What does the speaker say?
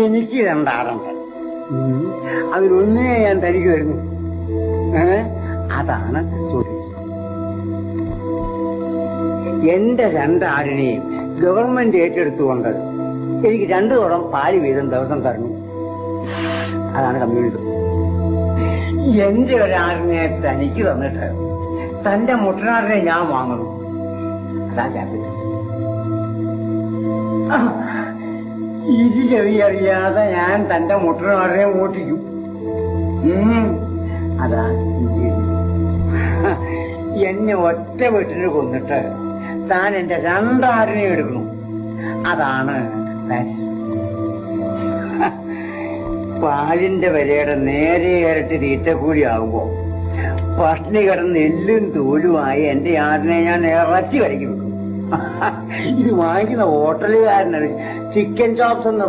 എനിക്ക് രണ്ടാറുണ്ട്. അതിലൊന്നേ ഞാൻ തനിക്ക് വരുന്നു. അതാണ് ടൂറിസം. എന്റെ രണ്ടാടിനെയും ഗവൺമെന്റ് ഏറ്റെടുത്തുകൊണ്ട് എനിക്ക് 2 കുടം പാല് വീതം ദിവസം തരണം. അതാണ് കമ്മ്യൂണിസം. എന്റെ ഒരാടിനെ തനിക്ക് തന്നിട്ട് തന്റെ മുട്ടനാടിനെ ഞാൻ വാങ്ങണം. അതാ ക്യാപിറ്റൽ. ഇത് ചെറിയറിയാതെ ഞാൻ തന്റെ മുട്ടനാടിനെ ഓട്ടിക്കും. അതാ എന്നെ ഒറ്റ വീട്ടിന് കൊന്നിട്ട് താൻ എന്റെ രണ്ടാടിനെ എടുക്കണം. അതാണ് പാലിന്റെ വിലയുടെ നേരെ ഇരട്ടി തീറ്റക്കൂലി ആകുമ്പോ പട്ടിണി കിടന്ന് എല്ലും തോലുമായി എന്റെ ആടിനെ ഞാൻ ഇറച്ചി വരയ്ക്കും. ഇത് വാങ്ങിക്കുന്ന ഹോട്ടലുകാരനാണ് ചിക്കൻ ചോപ്സ് എന്ന്